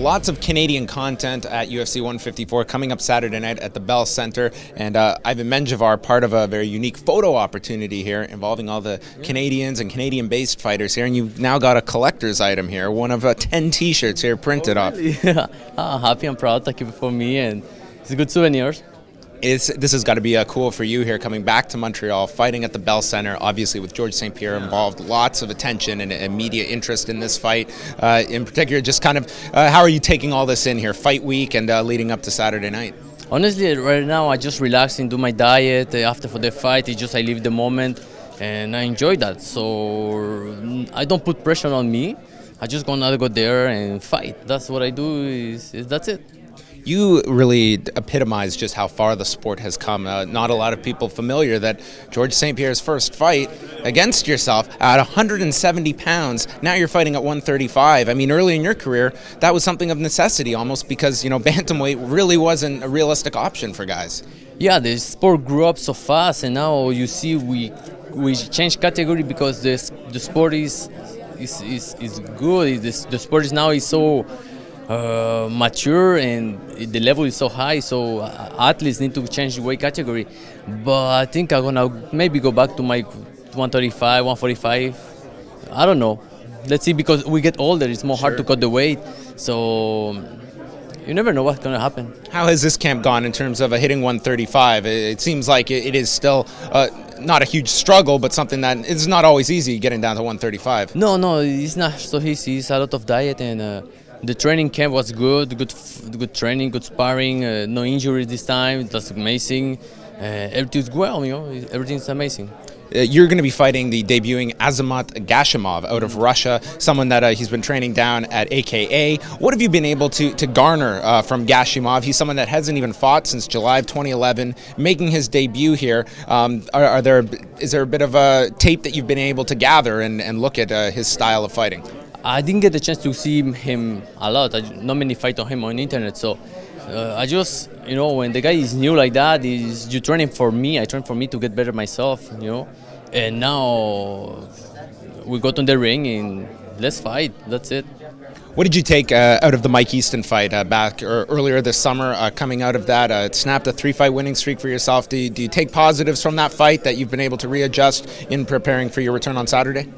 Lots of Canadian content at UFC 154 coming up Saturday night at the Bell Centre, and Ivan Menjivar, part of a very unique photo opportunity here involving all the Canadians and Canadian-based fighters here, and you've now got a collector's item here, one of 10 t-shirts here printed off. Yeah, happy and proud, thank you for me, and it's good souvenirs. This has got to be cool for you here, coming back to Montreal, fighting at the Bell Centre, obviously with Georges St-Pierre involved, lots of attention and media interest in this fight. In particular, just kind of, how are you taking all this in here, fight week and leading up to Saturday night? Honestly, right now I just relax and do my diet. After for the fight, it's just I live the moment and I enjoy that. So I don't put pressure on me. I just gonna go there and fight. That's what I do, that's it. You really epitomize just how far the sport has come. Not a lot of people familiar that Georges St-Pierre's first fight against yourself at 170 pounds, now you're fighting at 135. I mean, early in your career, that was something of necessity almost because, you know, bantamweight really wasn't a realistic option for guys. Yeah, the sport grew up so fast, and now you see we changed category because the sport is good. The sport is now so mature and the level is so high, so athletes need to change the weight category. But I think I'm gonna maybe go back to my 135, 145. I don't know. Let's see, because we get older, it's more hard to cut the weight. So you never know what's gonna happen. How has this camp gone in terms of hitting 135? It seems like it is still not a huge struggle, but something that is not always easy getting down to 135. No, it's not so easy. It's a lot of diet, and the training camp was good training, good sparring, no injuries this time. That's amazing. Everything's well, you know, everything's amazing. You're going to be fighting the debuting Azamat Gashimov out of Russia, someone that he's been training down at AKA. What have you been able to garner from Gashimov? He's someone that hasn't even fought since July of 2011, making his debut here. Is there a bit of a tape that you've been able to gather and look at his style of fighting? I didn't get the chance to see him a lot. Not many fights on him on the internet. So I just, you know, when the guy is new like that, you training for me. I train for me to get better myself, you know. And now we got on the ring and let's fight. That's it. What did you take out of the Mike Easton fight back earlier this summer? Coming out of that, it snapped a 3-fight winning streak for yourself. Do you take positives from that fight that you've been able to readjust in preparing for your return on Saturday?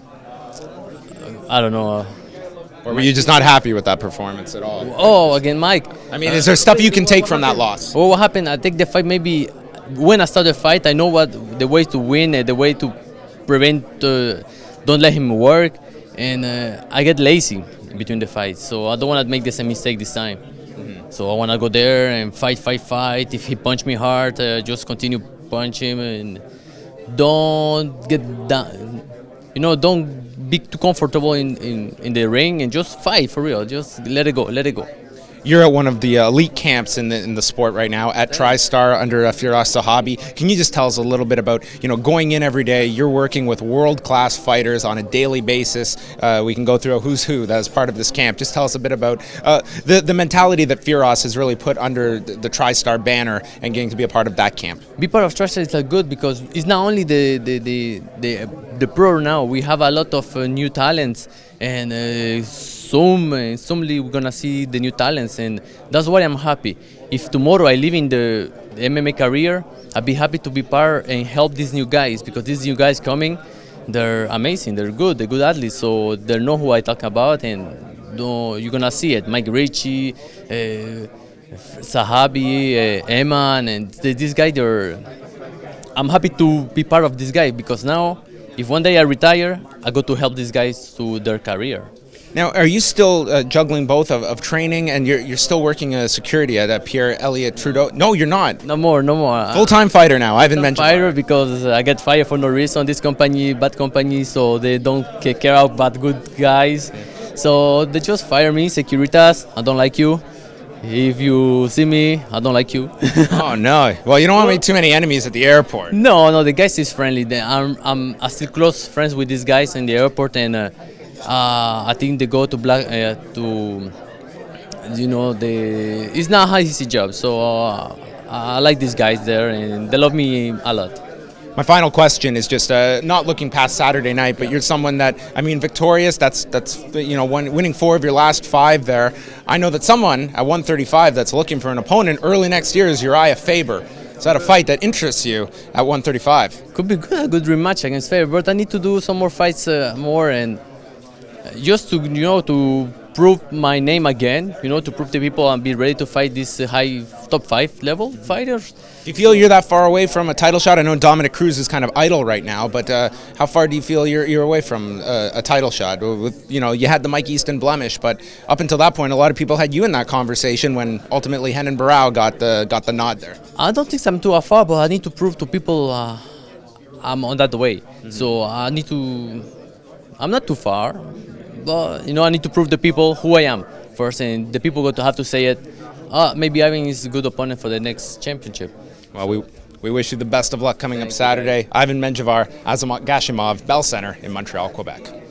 I don't know. Or were you just not happy with that performance at all? Oh, again, Mike. I mean, is there stuff you can take from that loss? Well, what happened? I take the fight maybe when I start the fight, I know what the way to win and the way to prevent, don't let him work. And I get lazy between the fights. So I don't want to make the same mistake this time. So I want to go there and fight. If he punch me hard, just continue punch him and don't get down. You know, don't be too comfortable in the ring and just fight for real. Just let it go. You're at one of the elite camps in the sport right now at TriStar under Firas Zahabi. Can you just tell us a little bit about, you know, going in every day, you're working with world-class fighters on a daily basis. We can go through a who's who that is part of this camp. Just tell us a bit about the mentality that Firas has really put under the TriStar banner and getting to be a part of that camp. Be part of TriStar is good because it's not only the pro now. We have a lot of new talents, and soonly we're gonna see the new talents, and that's why I'm happy. If tomorrow I live in the MMA career, I'd be happy to be part and help these new guys, because these new guys coming, they're amazing, they're good athletes, so they know who I talk about, and you're gonna see it. Mike Ricci, Zahabi, Eman, and these guys, I'm happy to be part of this guy, because now, if one day I retire, I go to help these guys to their career. Now, are you still juggling both of training, and you're still working as security at Pierre Elliott Trudeau? No, you're not. No more. Full-time fighter now. Ivan Menjivar. Fighter because I get fired for no reason. This company, bad company, so they don't take care of bad good guys. So they just fire me, Securitas. I don't like you. If you see me, I don't like you. Oh no! Well, you don't want to make too many enemies at the airport. No, the guys is friendly. I'm still close friends with these guys in the airport, and I think they go to you know, it's not an easy job. So I like these guys there, and they love me a lot. My final question is just not looking past Saturday night, but you're someone that, I mean, victorious. That's winning 4 of your last 5 there. I know that someone at 135 that's looking for an opponent early next year is Uriah Faber. Is that a fight that interests you at 135? Could be good, a good rematch against Faber, but I need to do some more fights and just to to prove my name again. To prove to people and be ready to fight these high top 5 level fighters. Do you feel you're that far away from a title shot? I know Dominic Cruz is kind of idle right now, but how far do you feel you're away from a title shot? With, you had the Mike Easton blemish, but up until that point, a lot of people had you in that conversation when ultimately Renan Barão got the nod there. I don't think I'm too far, but I need to prove to people I'm on that way. So I'm not too far, but I need to prove to people who I am first, and the people got to have to say it. Maybe Ivan is a good opponent for the next championship. Well, we wish you the best of luck coming up Saturday. Ivan Menjivar, Azamat Gashimov, Bell Center in Montreal, Quebec.